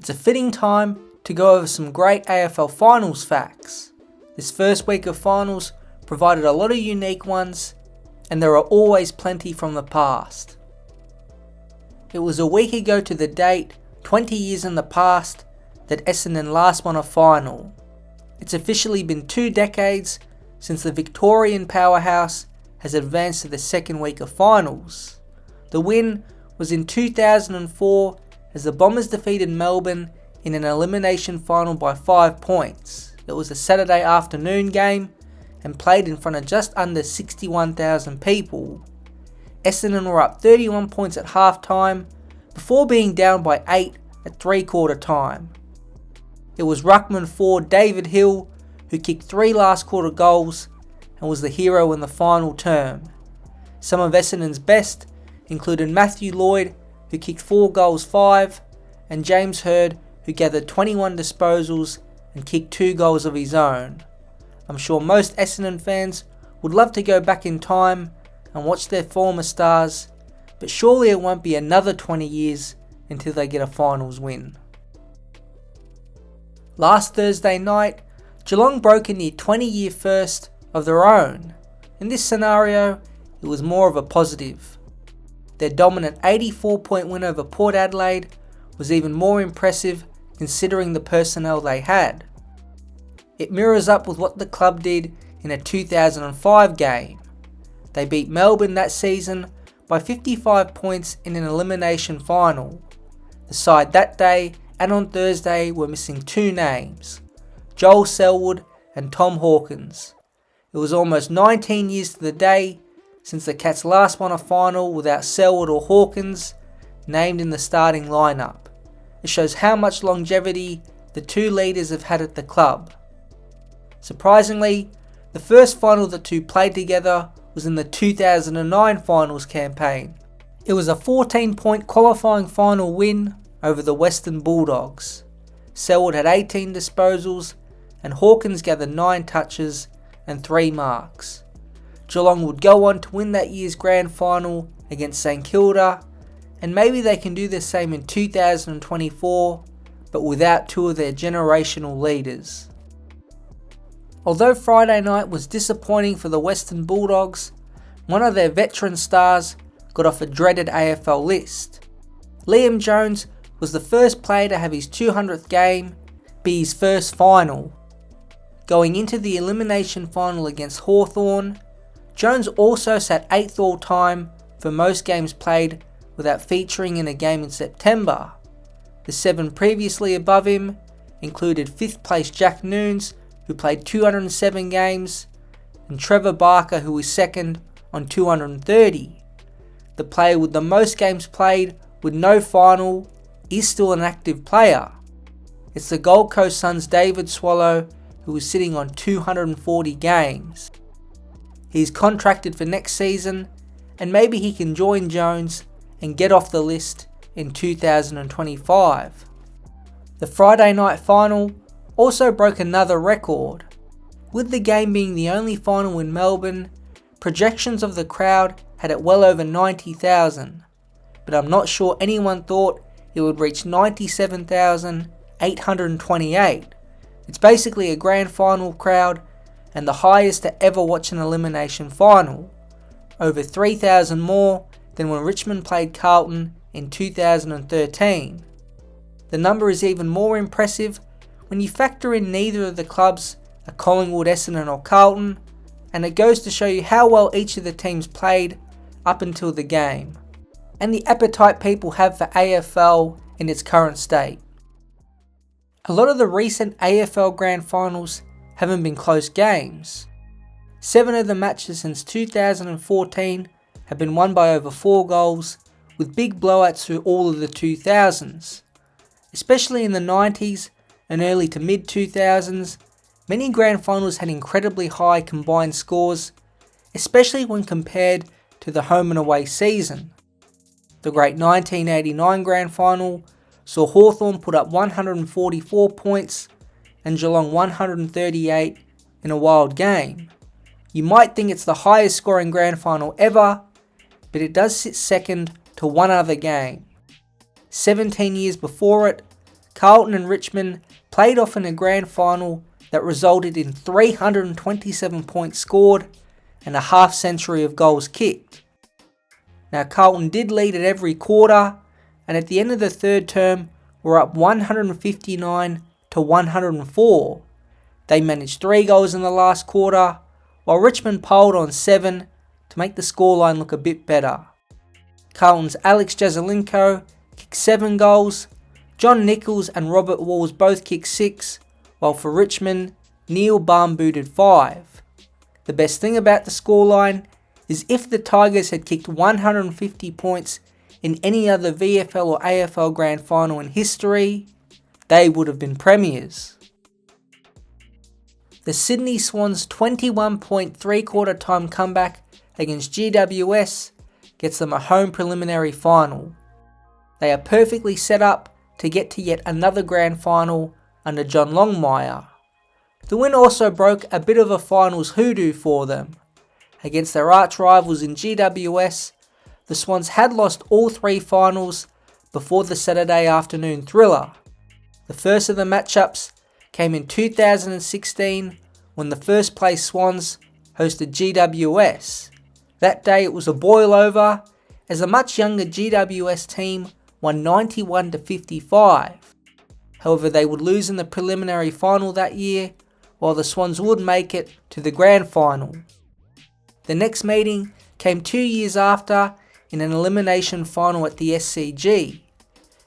it's a fitting time to go over some great AFL finals facts. This first week of finals provided a lot of unique ones, and there are always plenty from the past. It was a week ago to the date, 20 years in the past, that Essendon last won a final. It's officially been 2 decades since the Victorian powerhouse has advanced to the second week of finals. The win was in 2004 as the Bombers defeated Melbourne in an elimination final by 5 points. It was a Saturday afternoon game and played in front of just under 61,000 people. Essendon were up 31 points at half time before being down by 8 at 3/4 time. It was ruckman forward David Hill who kicked 3 last quarter goals and was the hero in the final term. Some of Essendon's best included Matthew Lloyd, who kicked 4 goals 5, and James Hird, who gathered 21 disposals and kicked 2 goals of his own. I'm sure most Essendon fans would love to go back in time and watch their former stars, but surely it won't be another 20 years until they get a finals win. Last Thursday night, Geelong broke a near 20-year first of their own. In this scenario, it was more of a positive. Their dominant 84-point win over Port Adelaide was even more impressive considering the personnel they had. It mirrors up with what the club did in a 2005 game. They beat Melbourne that season by 55 points in an elimination final. The side that day and on Thursday were missing 2 names, Joel Selwood and Tom Hawkins. It was almost 19 years to the day since the Cats last won a final without Selwood or Hawkins named in the starting lineup. It shows how much longevity the 2 leaders have had at the club. Surprisingly, the first final the 2 played together was in the 2009 finals campaign. It was a 14-point qualifying final win over the Western Bulldogs. Selwood had 18 disposals and Hawkins gathered 9 touches and 3 marks. Geelong would go on to win that year's grand final against St Kilda, and maybe they can do the same in 2024, but without 2 of their generational leaders. Although Friday night was disappointing for the Western Bulldogs, one of their veteran stars got off a dreaded AFL list. Liam Jones was the first player to have his 200th game be his first final. Going into the elimination final against Hawthorn, Jones also sat 8th all time for most games played without featuring in a game in September. The 7 previously above him included 5th place Jack Noons, who played 207 games, and Trevor Barker, who was 2nd on 230. The player with the most games played with no final is still an active player. It's the Gold Coast Suns' David Swallow, who is sitting on 240 games. He's contracted for next season, and maybe he can join Jones and get off the list in 2025. The Friday night final also broke another record. With the game being the only final in Melbourne, projections of the crowd had it well over 90,000, but I'm not sure anyone thought it would reach 97,828. It's basically a grand final crowd and the highest to ever watch an elimination final, over 3,000 more than when Richmond played Carlton in 2013. The number is even more impressive when you factor in neither of the clubs are Collingwood, Essendon or Carlton, and it goes to show you how well each of the teams played up until the game, and the appetite people have for AFL in its current state. A lot of the recent AFL Grand Finals haven't been close games. 7 of the matches since 2014 have been won by over 4 goals, with big blowouts through all of the 2000s. Especially in the 90s and early to mid 2000s, many grand finals had incredibly high combined scores, especially when compared to the home and away season. The great 1989 grand final saw Hawthorn put up 144 points and Geelong 138 in a wild game. You might think it's the highest scoring grand final ever, but it does sit second to one other game. 17 years before it, Carlton and Richmond played off in a grand final that resulted in 327 points scored and a half century of goals kicked. Now Carlton did lead at every quarter, and at the end of the third term were up 159 to 104. They managed 3 goals in the last quarter, while Richmond polled on 7 to make the scoreline look a bit better. Carlton's Alex Jazelenko kicked 7 goals, John Nichols and Robert Walls both kicked 6, while for Richmond, Neil Baum booted 5. The best thing about the scoreline is if the Tigers had kicked 150 points in any other VFL or AFL grand final in history, they would have been premiers. The Sydney Swans' 21-point three-quarter time comeback against GWS gets them a home preliminary final. They are perfectly set up to get to yet another grand final under John Longmire. The win also broke a bit of a finals hoodoo for them. Against their arch rivals in GWS, the Swans had lost all 3 finals before the Saturday afternoon thriller. The first of the matchups came in 2016 when the first place Swans hosted GWS. That day it was a boil-over as a much younger GWS team won 91 to 55. However, they would lose in the preliminary final that year, while the Swans would make it to the grand final. The next meeting came 2 years after in an elimination final at the SCG.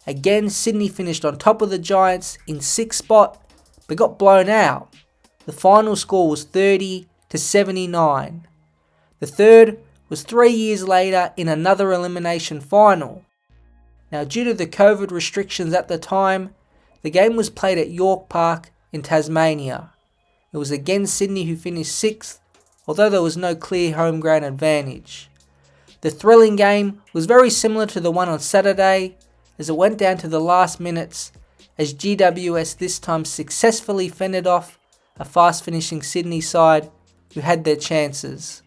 Again, Sydney finished on top of the Giants in 6th spot, but got blown out. The final score was 30 to 79. The third was 3 years later in another elimination final. Now, due to the COVID restrictions at the time, the game was played at York Park in Tasmania. It was again Sydney who finished 6th, although there was no clear home ground advantage. The thrilling game was very similar to the one on Saturday, as it went down to the last minutes, as GWS this time successfully fended off a fast finishing Sydney side who had their chances.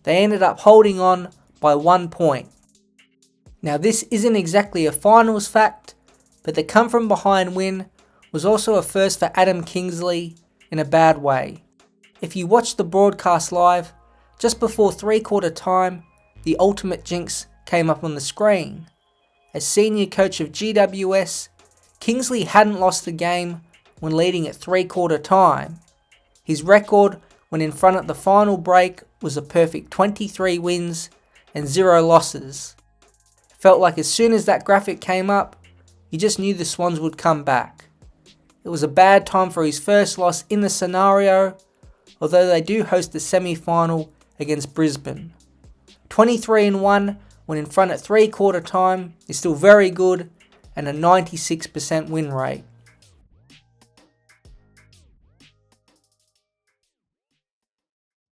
They ended up holding on by 1 point. Now this isn't exactly a finals fact, but the come from behind win was also a first for Adam Kingsley in a bad way. If you watched the broadcast live, just before three-quarter time, the ultimate jinx came up on the screen. As senior coach of GWS, Kingsley hadn't lost the game when leading at three-quarter time. His record when in front at the final break was a perfect 23 wins and 0 losses. Felt like as soon as that graphic came up, you just knew the Swans would come back. It was a bad time for his first loss in the scenario, although they do host the semi-final against Brisbane. 23-1 when in front at three-quarter time is still very good and a 96% win rate.